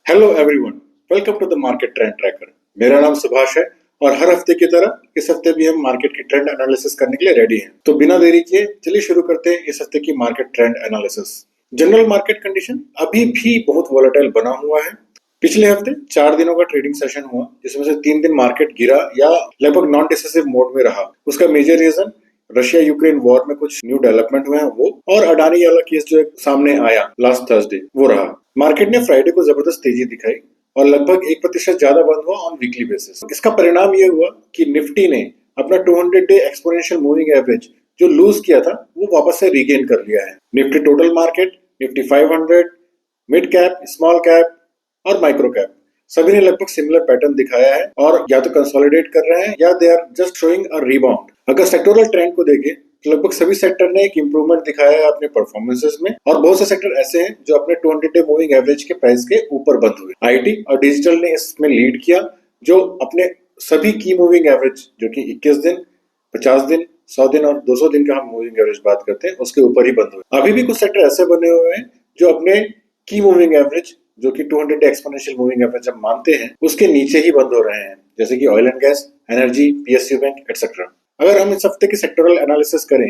Hello everyone, welcome to the market trend tracker. मेरा नाम सुभाष है और हर हफ्ते की तरह इस हफ्ते भी हम मार्केट की ट्रेंड एनालिसिस करने के लिए रेडी हैं। तो बिना देरी किए चलिए शुरू करते हैं इस हफ्ते की market trend analysis. General market condition अभी भी बहुत वोलेटाइल बना हुआ है। पिछले हफ्ते 4 दिनों का ट्रेडिंग सेशन हुआ जिसमें से 3 दिन मार्केट गिरा या लगभग नॉन डिसिसिव मोड में रहा। उसका major reason Russia Ukraine war में कुछ न्यू डेवलपमेंट हुए हैं वो, और अडानी वाला केस जो सामने आया लास्ट थर्सडे वो रहा। मार्केट ने फ्राइडे को जबरदस्त तेजी दिखाई और लगभग 1% ज्यादा बंद हुआ ऑन वीकली बेसिस। इसका परिणाम ये हुआ कि निफ्टी ने अपना 200 डे एक्सपोनेंशियल मूविंग एवरेज जो लूज किया था वो वापस से रीगेन कर लिया है। Nifty total market, Nifty 500, mid cap, small cap और माइक्रो कैप सभी ने लगभग सिमिलर पैटर्न दिखाया है और या तो कंसोलिडेट कर रहे हैं या they are just showing a rebound. अगर सेक्टोरल ट्रेंड को देखें तो लगभग सभी सेक्टर ने एक इंप्रूवमेंट दिखाया है अपने परफॉर्मेंसेस में, और बहुत से सेक्टर ऐसे हैं जो अपने 200 डे मूविंग एवरेज के प्राइस के ऊपर बंद हुए। आईटी और डिजिटल ने इसमें लीड किया जो अपने सभी की मूविंग एवरेज जो कि 21 दिन, 50 दिन, 100 दिन और 200 दिन का हम मूविंग एवरेज बात करते हैं उसके ऊपर ही बंद हुए। अभी भी कुछ सेक्टर ऐसे बने हुए हैं जो अपने की मूविंग एवरेज जो कि 200 डे एक्सपोनेंशियल मूविंग एवरेज हम मानते हैं उसके नीचे ही बंद हो रहे हैं, जैसे कि oil and gas, energy, PSU bank etcetera. अगर हम इस हफ्ते की सेक्टोरल एनालिसिस करें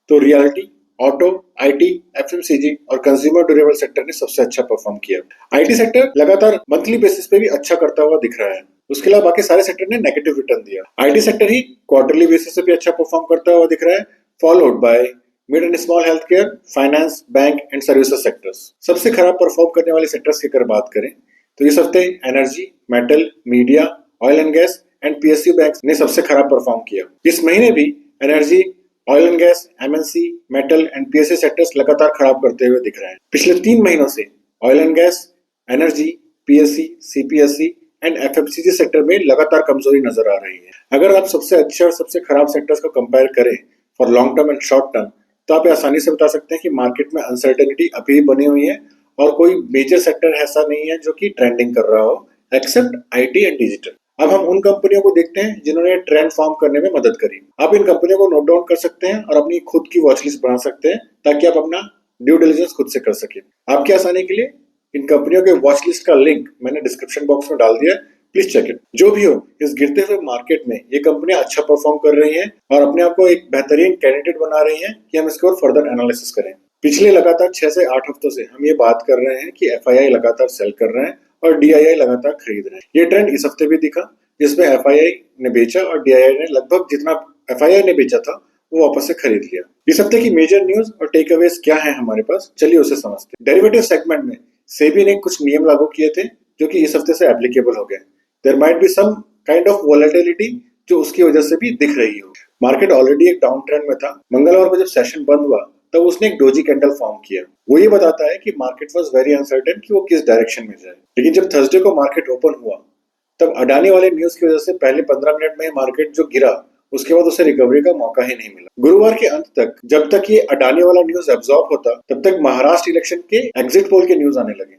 तो रियलिटी, ऑटो, आईटी, एफएमसीजी और कंज्यूमर ड्यूरेबल सेक्टर ने सबसे अच्छा परफॉर्म किया। आईटी सेक्टर लगातार मंथली बेसिस पे भी अच्छा करता हुआ दिख रहा है। उसके अलावा बाकी सारे सेक्टर ने नेगेटिव रिटर्न दिया। IT sector he quarterly basis पे भी अच्छा परफॉर्म करता हुआ दिख रहा है, followed by mid and small health care, finance, bank and services sectors. सबसे खराब परफॉर्म करने वाले सेक्टर्स की अगर बात करें तो इस हफ्ते energy, metal, media, oil and gas and PSU bank ने सबसे खराब परफॉर्म किया। इस महीने भी energy, oil and gas, MNC, metal and PSU sectors लगातार खराब करते हुए दिख रहे हैं। पिछले 3 महीनों से oil and gas, energy, PSC, CPSC and FMCG sector में लगातार कमजोरी नजर आ रही है। अगर आप सबसे अच्छे और सबसे खराब सेक्टर्स को कंपेयर करें for long term and short term तो आप आसानी से बता सकते हैं कि मार्केट में अनसर्टेनिटी अभी बनी हुई है और कोई मेजर सेक्टर ऐसा नहीं है जो कि ट्रेंडिंग कर रहा हो एक्सेप्ट आईटी एंड डिजिटल। अब हम उन कंपनियों को देखते हैं जिन्होंने ट्रेंड फॉर्म करने में मदद करी। आप इन कंपनियों को नोट डाउन कर सकते हैं और अपनी खुद की वॉच लिस्ट बना सकते हैं ताकि आप अपना ड्यू डिलिजेंस खुद से कर सकें। आपके आसानी के लिए इन कंपनियों के वॉच लिस्ट का लिंक मैंने डिस्क्रिप्शन बॉक्स में डाल दिया है, प्लीज चेक इट। जो भी हो, इस गिरते हुए मार्केट में ये कंपनियां अच्छा परफॉर्म कर रही हैं और अपने आप को एक बेहतरीन कैंडिडेट बना रही हैं कि हम इसको और फर्दर एनालिसिस करें। पिछले लगातार 6 से 8 हफ्तों से हम ये बात कर रहे हैं कि एफआईआई लगातार सेल कर रहे हैं और डीआईआई लगातार खरीद रहे हैं। ये ट्रेंड इस हफ्ते भी दिखा जिसमें एफआईआई ने बेचा और डीआईआई ने लगभग जितना एफआईआई ने बेचा था वो वापस से खरीद लिया। इस हफ्ते की मेजर न्यूज और टेक अवेज क्या है हमारे पास, चलिए उसे समझते हैं। डेरिवेटिव सेगमेंट में सेबी ने कुछ नियम लागू किए थे जो कि इस हफ्ते से एप्लीकेबल हो गए। There might be some kind of volatility जो उसकी वजह से भी दिख रही हो। मार्केट ऑलरेडी एक डाउन ट्रेंड में था। मंगलवार को जब सेशन बंद हुआ तब उसने एक डोजी कैंडल फॉर्म किया। वो ये बताता है कि मार्केट वाज वेरी अनसर्टेन कि वो किस डायरेक्शन में जाए। लेकिन जब थर्सडे को मार्केट ओपन हुआ तब अडानी वाले न्यूज की वजह से पहले 15 मिनट में मार्केट जो गिरा उसके बाद उसे रिकवरी का मौका ही नहीं मिला। गुरुवार के अंत तक जब तक ये अडानी वाला न्यूज एब्जॉर्ब होता तब तक महाराष्ट्र इलेक्शन के एग्जिट पोल के न्यूज आने लगे,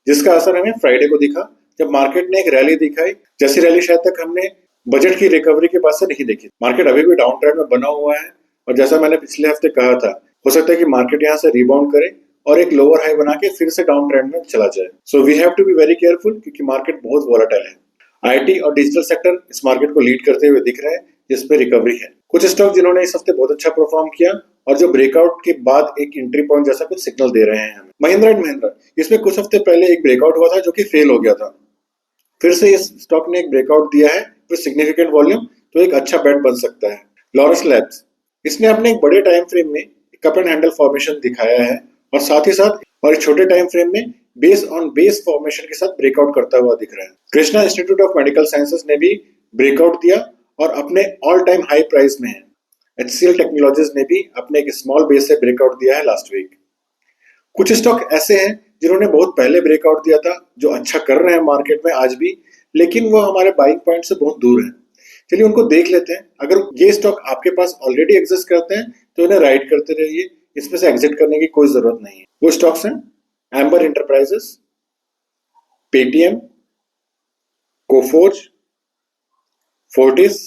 जिसका असर हमें फ्राइडे को दिखा जब मार्केट ने एक रैली दिखाई। जैसी रैली शायद तक हमने बजट की रिकवरी के बाद से नहीं देखी। मार्केट अभी भी डाउन ट्रेंड में बना हुआ है और जैसा मैंने पिछले हफ्ते कहा था हो सकता है कि मार्केट यहाँ से रिबाउंड करे और एक लोअर हाई बना के फिर से डाउन ट्रेंड में चला जाए। So we have to be very careful क्योंकि मार्केट बहुत वोलेटाइल है। आईटी और डिजिटल सेक्टर इस मार्केट को लीड करते हुए दिख रहे हैं जिसपे रिकवरी है। कुछ स्टॉक जिन्होंने इस हफ्ते बहुत अच्छा परफॉर्म किया और जो ब्रेकआउट के बाद एक एंट्री पॉइंट जैसा कुछ सिग्नल दे रहे हैं हमें। महिंद्रा एंड महिंद्रा, इसमें कुछ हफ्ते पहले एक ब्रेकआउट हुआ था जो कि फेल हो गया था। फिर से इस स्टॉक ने एक ब्रेकआउट दिया है विद सिग्निफिकेंट वॉल्यूम, तो एक अच्छा बेट बन सकता है। लॉरस लैब्स, इसने अपने एक बड़े टाइम फ्रेम में कप एंड हैंडल फॉर्मेशन दिखाया है और साथ ही साथ और एक छोटे टाइम फ्रेम में बेस ऑन बेस फॉर्मेशन के साथ ब्रेकआउट करता हुआ दिख रहा है। Krishna institute of medical sciences ने भी ब्रेकआउट दिया और अपने ऑल टाइम हाई प्राइस में है। HCL टेक्नोलॉजीज ने भी अपने एक स्मॉल बेस से ब्रेकआउट दिया है लास्ट वीक। कुछ स्टॉक ऐसे हैं जिन्होंने बहुत पहले ब्रेकआउट दिया था जो अच्छा कर रहे हैं मार्केट में आज भी, लेकिन वो हमारे बाइंग पॉइंट से बहुत दूर है। चलिए उनको देख लेते हैं। अगर ये स्टॉक आपके पास ऑलरेडी एग्जिस्ट करते हैं तो इन्हें राइड करते रहिए, इसमें से एग्जिट करने की कोई जरूरत नहीं है। वो स्टॉक्स हैं amber enterprises, Paytm, Coforge, Fortis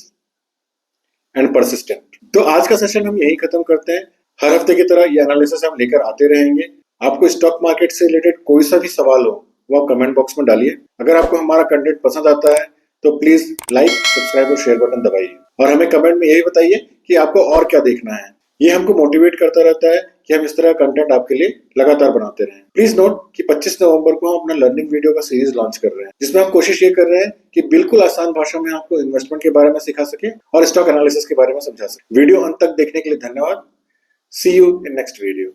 and persistent. तो आज का सेशन हम यही खत्म करते हैं। हर हफ्ते की तरह ये एनालिसिस हम लेकर आते रहेंगे। आपको स्टॉक मार्केट से रिलेटेड कोई सा भी सवाल हो वो आप कमेंट बॉक्स में डालिए। अगर आपको हमारा कंटेंट पसंद आता है तो प्लीज लाइक, सब्सक्राइब और शेयर बटन दबाइए और हमें कमेंट में यही बताइए कि आपको और क्या देखना है। ये हमको मोटिवेट करता रहता है कि हम इस तरह कंटेंट आपके लिए लगातार बनाते रहें। प्लीज नोट कि 25 नवंबर को हम अपना लर्निंग वीडियो का सीरीज लॉन्च कर रहे हैं, जिसमें हम कोशिश ये कर रहे हैं कि बिल्कुल आसान भाषा में आपको इन्वेस्टमेंट के बारे में सिखा सके और स्टॉक एनालिसिस के बारे में समझा सके। वीडियो अंत तक देखने के लिए धन्यवाद। सी यू इन नेक्स्ट वीडियो।